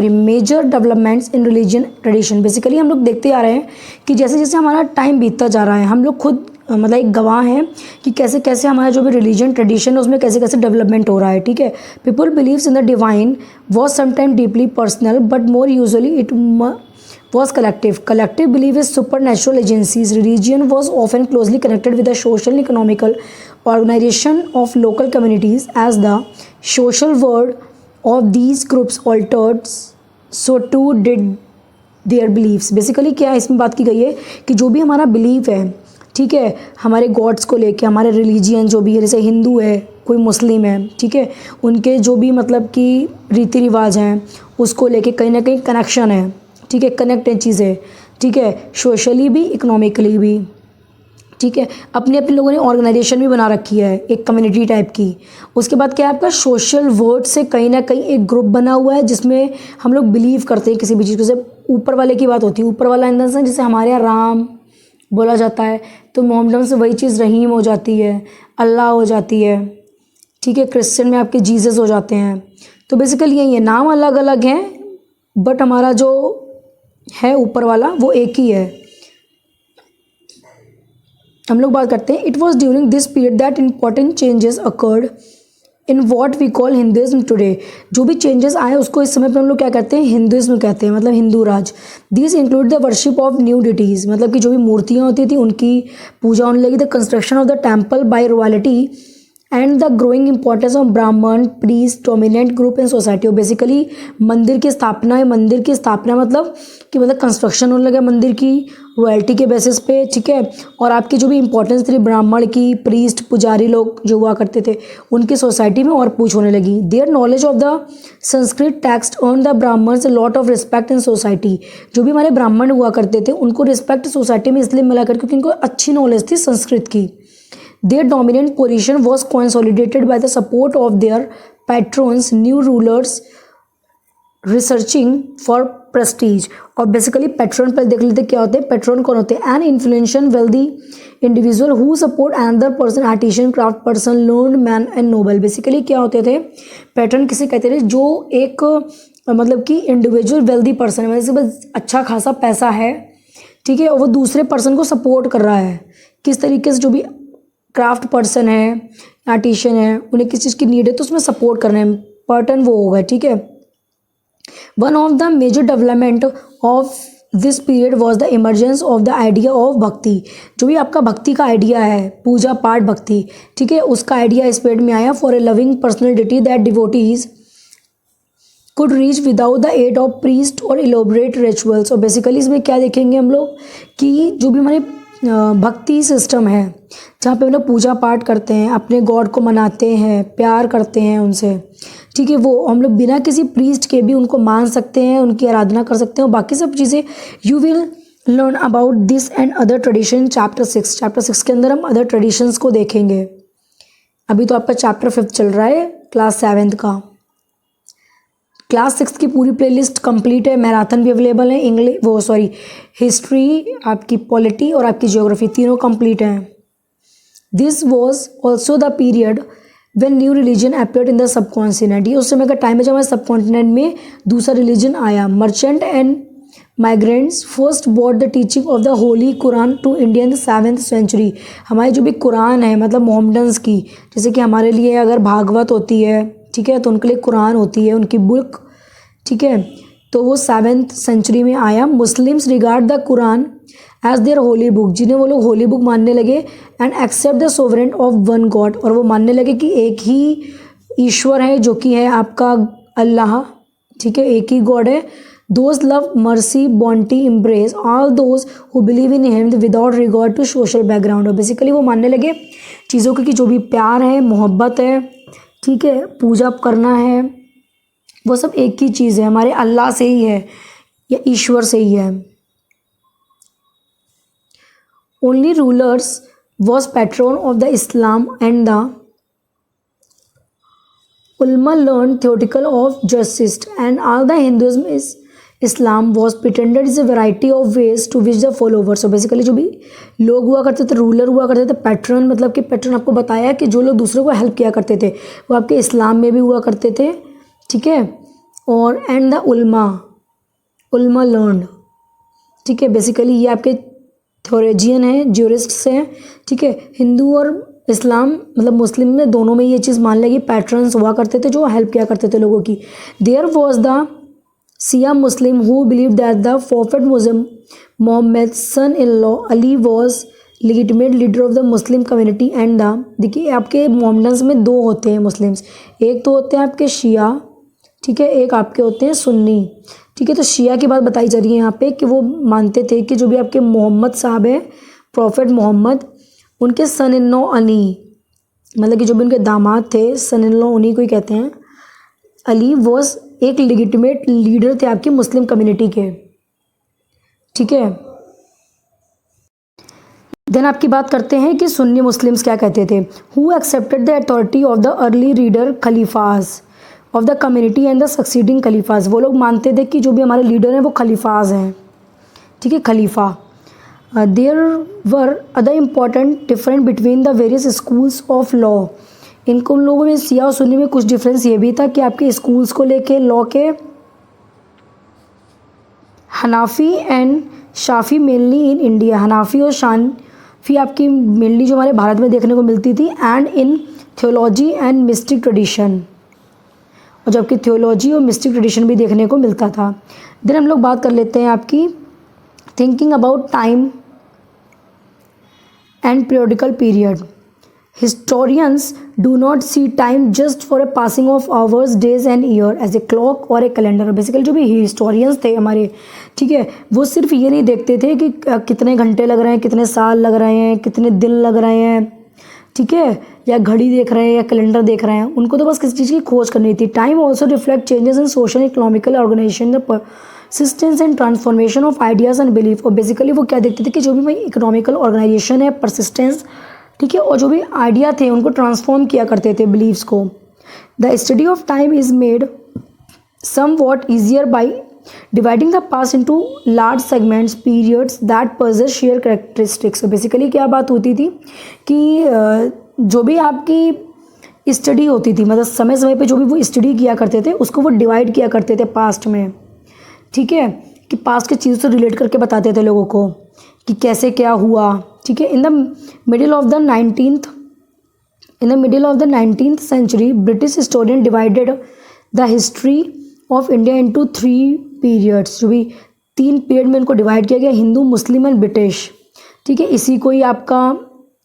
S1: major developments in religion tradition. Basically हम लोग देखते आ रहे हैं कि जैसे जैसे हमारा टाइम बीतता जा रहा है, हम लोग खुद मतलब एक गवाह हैं कि कैसे कैसे हमारा जो भी रिलीजन ट्रेडिशन है उसमें कैसे कैसे डेवलपमेंट हो रहा है। ठीक है, people believes in the divine was sometime deeply personal but more usually it was collective believe is super natural agencies. Religion was often closely connected with the social economical organisation of local communities as the social world of these groups altered so too did their beliefs. Basically क्या इसमें बात की गई है कि जो भी हमारा बिलीव है, ठीक है, हमारे गॉड्स को लेके, हमारे रिलीजियन जो भी है, जैसे हिंदू है, कोई मुस्लिम है, ठीक है, उनके जो भी मतलब कि रीति रिवाज हैं उसको लेके कहीं ना कहीं कनेक्शन है। ठीक है, कनेक्टेड चीज़ें, ठीक है, सोशली भी, इकोनॉमिकली भी। ठीक है, अपने अपने लोगों ने ऑर्गेनाइजेशन भी बना रखी है एक कम्युनिटी टाइप की। उसके बाद क्या है आपका सोशल वर्ड से कहीं ना कहीं एक ग्रुप बना हुआ है जिसमें हम लोग बिलीव करते हैं किसी भी चीज़ को। जैसे ऊपर वाले की बात होती है, ऊपर वाला इन द सेंस जैसे हमारे यहाँ राम बोला जाता है, तो मोहम्मदन से वही चीज़ रहीम हो जाती है, अल्लाह हो जाती है। ठीक है, क्रिश्चियन में आपके जीसस हो जाते हैं। तो बेसिकली यही है, नाम अलग अलग हैं बट हमारा जो है ऊपर वाला वो एक ही है। हम लोग बात करते हैं, it was during this period that important changes occurred in what we call Hinduism today. जो भी चेंजेस आए उसको इस समय पर हम लोग क्या कहते हैं, हिंदुइज्म कहते हैं, मतलब हिंदू राज। This include the worship of new deities, मतलब कि जो भी मूर्तियाँ होती थी उनकी पूजा होने लगी। The construction of the temple by royalty and the growing importance of Brahman priest dominant group in society. और बेसिकली मंदिर की स्थापना है, मंदिर की स्थापना मतलब कि मतलब कंस्ट्रक्शन होने लगा मंदिर की रॉयल्टी के बेसिस पे। ठीक है, और आपकी जो भी इंपॉर्टेंस थी ब्राह्मण की, प्रीस्ट पुजारी लोग जो हुआ करते थे उनकी सोसाइटी में और पूछ होने लगी। Their knowledge of the Sanskrit text earn the Brahmans lot of respect in society. जो भी हमारे ब्राह्मण हुआ करते थे उनको रिस्पेक्ट सोसाइटी में इसलिए मिला कर क्योंकि उनको अच्छी नॉलेज थी संस्कृत की। Their dominant position was consolidated by the support of their patrons new rulers researching for prestige. और बेसिकली पैट्रन पर देख लेते क्या होते हैं। पैट्रन कौन होते हैं? An influential wealthy individual who support another person, artisan, craft person, learned man and noble. Basically क्या होते थे पैट्रन? किसे कहते थे? जो एक मतलब कि इंडिविजुअल वेल्दी पर्सन है, मतलब बस अच्छा खासा पैसा है, ठीक है, और वो दूसरे पर्सन को सपोर्ट कर रहा है। किस तरीके से? जो भी क्राफ्ट पर्सन है, आर्टिशियन है, उन्हें किस चीज़ की नीड है तो उसमें सपोर्ट करना है, पर्टन वो होगा, ठीक है। One of the major development of this period was the emergence of the idea of भक्ति। जो भी आपका भक्ति का आइडिया है, पूजा पाठ भक्ति, ठीक है, उसका आइडिया इस पीरियड में आया। For a loving personality that devotees could reach without the aid of priest और elaborate rituals। और बेसिकली इसमें क्या देखेंगे हम लोग कि जो भी हमारे भक्ति सिस्टम है, जहाँ पे हम लोग पूजा पाठ करते हैं, अपने गॉड को मनाते हैं, प्यार करते हैं उनसे, ठीक है, वो हम लोग बिना किसी प्रीस्ट के भी उनको मान सकते हैं, उनकी आराधना कर सकते हैं और बाकी सब चीज़ें। You will learn about this and other tradition chapter 6। Chapter 6 के अंदर हम अदर ट्रेडिशंस को देखेंगे। अभी तो आपका चैप्टर 5 चल रहा है क्लास 7 का। क्लास 6 की पूरी प्लेलिस्ट कंप्लीट है, मैराथन भी अवेलेबल है, हिस्ट्री, आपकी पॉलिटी और आपकी ज्योग्राफी तीनों कंप्लीट हैं। This was also the period when new religion appeared in the subcontinent. ये उस समय का टाइम है जब हमारे सबकॉन्टिनेंट में दूसरा रिलीजन आया। Merchant and migrants first bought the teaching of the holy Quran to India in the 7th century. हमारी जो भी कुरान है, मतलब मोहम्मडन्स की, जैसे कि हमारे लिए अगर भागवत होती है, ठीक है, तो उनके लिए कुरान होती है, उनकी बुक, ठीक है, तो वो 7th सेंचुरी में आया। Muslims regard the Quran as their holy book, जिन्हें वो लोग होली बुक मानने लगे। And accept the sovereign of one God, और वो मानने लगे कि एक ही ईश्वर है जो कि है आपका अल्लाह, ठीक है, एक ही गॉड है। Those love mercy bounty embrace all those who believe in him without regard to social background. और बेसिकली वो मानने लगे चीज़ों की कि जो भी प्यार है, मोहब्बत है, ठीक है, पूजा करना है, वो सब एक ही चीज़ है, हमारे अल्लाह से ही है या ईश्वर से ही है। Only rulers was patron of the Islam and the ulama learn theological of justice and all the Hinduism is Islam was pretended is a variety of ways to which the followers. और basically जो भी लोग हुआ करते थे, ruler हुआ करते थे, पैट्रन, मतलब कि पैट्रन आपको बताया कि जो लोग दूसरों को हेल्प किया करते थे वो आपके इस्लाम में भी हुआ करते थे, ठीक है। और एंड द उलमा लर्न, ठीक है, बेसिकली ये आपके थ्योरेजियन हैं, ज्यूरिस्ट्स हैं, ठीक है। हिंदू और इस्लाम मतलब मुस्लिम में दोनों में ये चीज़ मान लगी, पैट्रन्स हुआ करते थे जो हेल्प किया करते थे लोगों की। There was the Shia Muslim who believe that the prophet Mohammad son in law Ali was legitimate leader of the Muslim community and the, देखिए आपके मोहम्मदन्स में दो होते हैं मुस्लिम्स, एक तो होते हैं आपके शिया, ठीक है, एक आपके होते हैं सुन्नी, ठीक है। तो शिया की बात बताई जा रही है यहाँ पे कि वो मानते थे कि जो भी आपके मोहम्मद साहब हैं, प्रॉफेट मोहम्मद, उनके सन इन लॉ अली, मतलब कि जो भी उनके दामाद थे, सन इन लॉ उन्हीं को ही कहते हैं, अली वॉज एक लेजिटिमेट लीडर थे आपकी मुस्लिम कम्युनिटी के, ठीक है। देन आपकी बात करते हैं कि सुन्नी मुस्लिम्स क्या कहते थे। Who accepted the authority of the early reader khalifas of the community and the succeeding khalifas. वो लोग मानते थे कि जो भी हमारे लीडर हैं वो खलीफाज हैं, ठीक है, खलीफा। There were other important different between the various schools of law. इनको उन लोगों में सिया और सुन्नी में कुछ डिफरेंस ये भी था कि आपके स्कूल्स को लेके लॉ के Hanafi and Shafi mainly in India, Hanafi और शाफी आपकी मेनली जो हमारे भारत में देखने को मिलती थी, and in theology and mistake tradition, और जबकि थियोलॉजी और मिस्टिक ट्रेडिशन भी देखने को मिलता था। देन हम लोग बात कर लेते हैं आपकी thinking about time and periodical period. Historians do not see time just for a passing of hours, days and year as a clock और ए कैलेंडर। बेसिकली जो भी हिस्टोरियंस थे हमारे, ठीक है, वो सिर्फ ये नहीं देखते थे कि कितने घंटे लग रहे हैं, कितने साल लग रहे हैं, कितने दिन लग रहे हैं, ठीक है, या घड़ी देख रहे हैं या कैलेंडर देख रहे हैं, उनको तो बस किसी चीज़ की खोज करनी थी। Time also reflect changes in social economical organisation, the persistence and transformation of ideas and belief. और बेसिकली वो क्या देखते थे कि जो भी भाई इकोनॉमिकल ऑर्गेनाइजेशन है, परसिस्टेंस, ठीक है, और जो भी आइडिया थे उनको ट्रांसफॉर्म किया करते थे बिलीव्स को। The study of time is made somewhat easier by dividing the past into large segments periods that possess shared characteristics. So basically क्या बात होती थी कि जो भी आपकी स्टडी होती थी, मतलब समय समय पे जो भी वो स्टडी किया करते थे उसको वो डिवाइड किया करते थे पास्ट में, ठीक है, कि पास्ट की चीज़ों से रिलेट करके बताते थे लोगों को कि कैसे क्या हुआ, ठीक है. In the middle of the 19th century British historian divided the history of India into 3 periods. जो भी 3 पीरियड में इनको डिवाइड किया गया, हिंदू, मुस्लिम एंड ब्रिटिश, ठीक है. इसी को ही आपका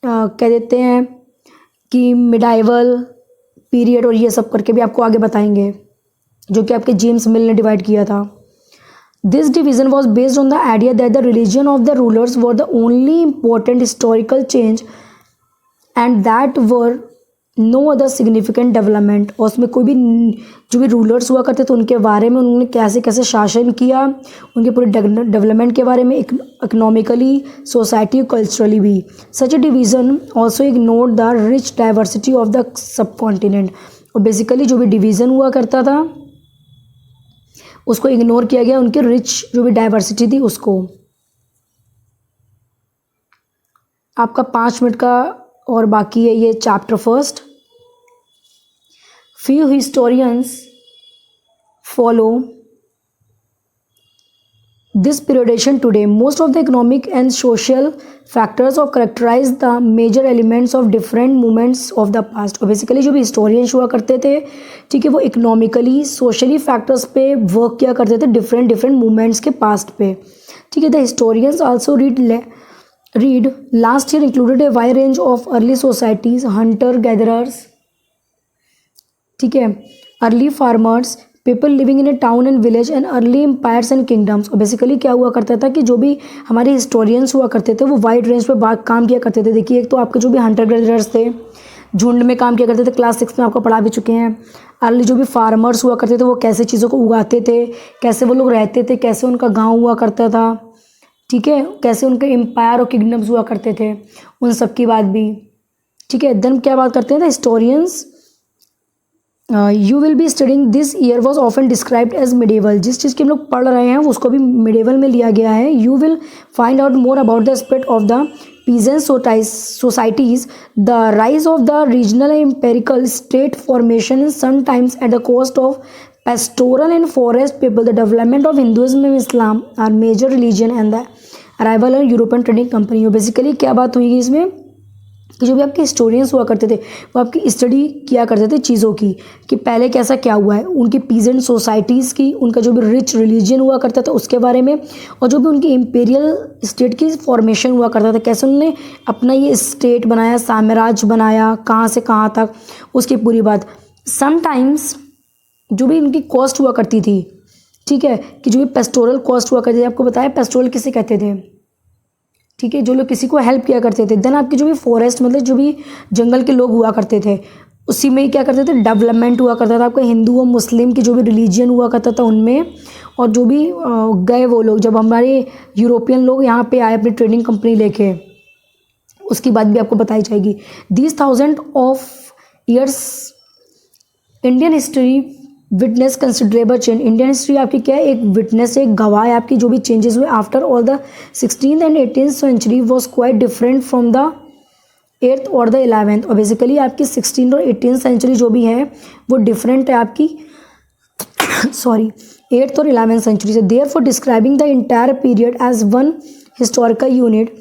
S1: कह देते हैं कि मिडाइवल पीरियड और ये सब करके भी आपको आगे बताएंगे, जो कि आपके जेम्स मिल ने डिवाइड किया था. This division was based on the idea that the religion of the rulers were the only important historical change and that were no other significant development. और उसमें कोई भी जो भी रूलर्स हुआ करते थे उनके बारे में, उन्होंने कैसे कैसे शासन किया, उनके पूरे डेवलपमेंट के बारे में, इकोनॉमिकली, सोसाइटी, कल्चरली भी. Such a division also ignore the rich diversity of the subcontinent. और बेसिकली जो भी डिवीज़न हुआ करता था उसको इग्नोर किया गया, उनकी रिच जो भी डाइवर्सिटी थी उसको. आपका 5 मिनट का और बाकी है ये chapter first. Few historians follow this periodization today. Most of the economic and social factors of characterize the major elements of different movements of the past. और बेसिकली जो भी हिस्टोरियंस हुआ करते थे, ठीक है, वो इकोनॉमिकली, सोशली फैक्टर्स पे वर्क किया करते थे डिफरेंट मूवमेंट्स के पास्ट पे, ठीक है. The historians also read last year included a wide range of early societies, hunter gatherers, ठीक है, early farmers, people living in a town and village and early empires and kingdoms. और basically क्या हुआ करता था कि जो भी हमारे हिस्टोरियंस हुआ करते थे वो वाइड रेंज पे काम किया करते थे. देखिए, एक तो आपके जो भी हंटर गैदरर्स थे, झुंड में काम किया करते थे, क्लास 6 में आपको पढ़ा भी चुके हैं. अर्ली जो भी फार्मर्स हुआ करते थे वो कैसे चीज़ों को उगाते थे, कैसे वो लोग रहते थे, कैसे उनका गाँव हुआ करता था, ठीक है, कैसे उनके एम्पायर और किंगडम्स हुआ करते थे, उन सब की बात भी, ठीक है. देन क्या बात करते हैं, the historians you will be studying this year was often described as medieval. जिस चीज़ की हम लोग पढ़ रहे हैं उसको भी मिडेवल में लिया गया है. You will find out more about the spread of the peasant societies, the rise of the regional empirical state formation sometimes at the cost of pastoral and forest people, the development of Hinduism and Islam are major religion and the arrival of European trading company. Basically क्या बात हुई इसमें कि जो भी आपके historians हुआ करते थे वो आपकी स्टडी किया करते थे चीज़ों की कि पहले कैसा क्या हुआ है, उनकी पीजेंट सोसाइटीज़ की, उनका जो भी रिच रिलीजन हुआ करता था उसके बारे में, और जो भी उनकी इम्पीरियल स्टेट की फॉर्मेशन हुआ करता था, कैसे उन्होंने अपना ये स्टेट बनाया, साम्राज्य बनाया, कहाँ से कहाँ तक, उसकी पूरी बात. समटाइम्स जो भी इनकी कॉस्ट हुआ करती थी, ठीक है, कि जो भी पेस्टोरल कॉस्ट हुआ करती थी, आपको बताया पेस्टोरल किसे कहते थे, ठीक है, जो लोग किसी को हेल्प किया करते थे. देन आपकी जो भी फॉरेस्ट, मतलब जो भी जंगल के लोग हुआ करते थे, उसी में क्या करते थे, डेवलपमेंट हुआ करता था. आपका हिंदू और मुस्लिम की जो भी रिलीजियन हुआ करता था उनमें, और जो भी गए वो लोग, जब हमारे यूरोपियन लोग यहाँ पे आए अपनी ट्रेडिंग कंपनी लेके, उसकी बात भी आपको बताई जाएगी. These 1000 of years Indian history witness considerable change. Indian history आपकी क्या है, एक विटनेस, एक गवाह है आपकी जो भी चेंजेस हुए after all the 16th and 18th century was quite different from the 8th और द 11th. और बेसिकली आपकी 16th और 18th सेंचुरी जो भी है वो डिफरेंट है आपकी 8th और 11th सेंचुरी से. Therefore describing the entire period as one historical unit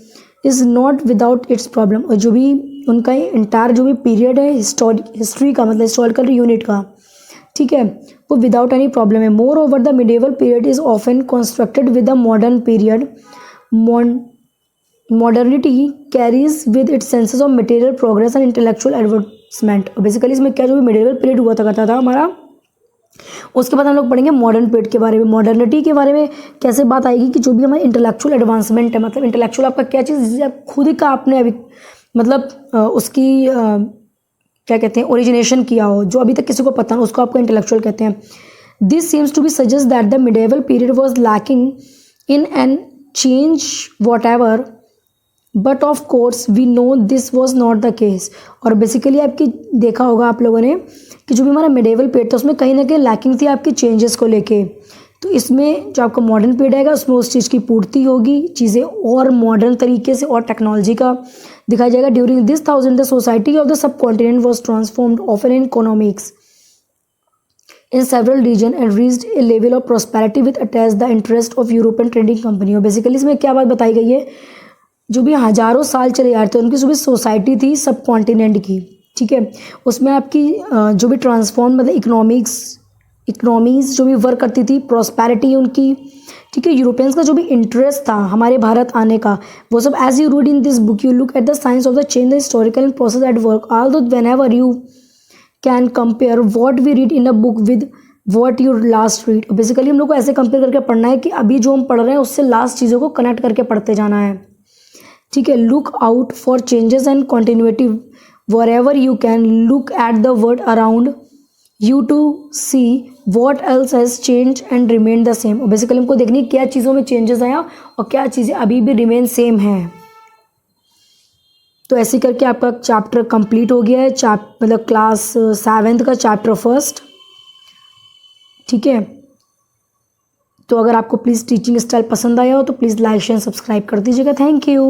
S1: is not without its problem. और जो भी उनका इंटायर जो भी पीरियड है हिस्ट्री का, मतलब हिस्टोरिकल यूनिट का, ठीक है, वो विदाउट एनी प्रॉब्लम है. More over the medieval period is often constructed with the modern period. Modernity carries with its senses of material progress and intellectual advancement. Basically इसमें क्या जो भी मिडेवल पीरियड हुआ करता था हमारा, उसके बाद हम लोग पढ़ेंगे मॉडर्न पीरियड के बारे में. मॉडर्निटी के बारे में कैसे बात आएगी कि जो भी हमारी इंटेलेक्चुअल एडवांसमेंट है, मतलब इंटेलेक्चुअल आपका क्या चीज़ आप खुद का आपने अभी मतलब उसकी क्या कहते हैं ओरिजिनेशन किया हो, जो अभी तक किसी को पता हो, उसको आपको इंटेलेक्चुअल कहते हैं. This seems to be suggest that the medieval period was lacking in an change whatever but of course we know this was not the case. और बेसिकली आपकी देखा होगा आप लोगों ने कि जो भी हमारा मिडेवल पीरियड था उसमें कहीं ना कहीं लैकिंग थी आपकी चेंजेस को लेके। तो इसमें जो आपका मॉडर्न पीरियड आएगा उसमें उस चीज़ की पूर्ति होगी, चीज़ें और मॉडर्न तरीके से और टेक्नोलॉजी का दिखाया जाएगा। During this thousand the society of the सब continent was transformed often in economics in several region and reached a level of prosperity with attached the interest of European trading company। और basically इसमें क्या बात बताई गई है, जो भी हज़ारों साल चले आ रहे थे उनकी जो भी सोसाइटी थी सब कॉन्टिनेंट की, ठीक है, उसमें आपकी जो भी ट्रांसफॉर्म मतलब इकोनॉमीज जो भी वर्क करती थी, प्रॉस्पेरिटी उनकी, ठीक है, यूरोपियंस का जो भी इंटरेस्ट था हमारे भारत आने का, वो सब as you read in this book you look at the science of the change the historical process at work although whenever you can compare what we read in a book with what you last read. Basically हम लोग को ऐसे compare करके पढ़ना है कि अभी जो हम पढ़ रहे हैं उससे लास्ट चीज़ों को कनेक्ट करके पढ़ते जाना है, ठीक है। Look out for changes and continuity wherever you can, look at the world around you to see what else has change and remain the same. Basically हमको देखनी है क्या चीज़ों में चेंजेस आया और क्या चीज़ें अभी भी रिमेन सेम हैं। तो ऐसे करके आपका चैप्टर कंप्लीट हो गया है, मतलब क्लास 7th का चैप्टर 1, ठीक है। तो अगर आपको प्लीज़ टीचिंग स्टाइल पसंद आया हो तो प्लीज़ लाइक शेयर सब्सक्राइब कर दीजिएगा। Thank you.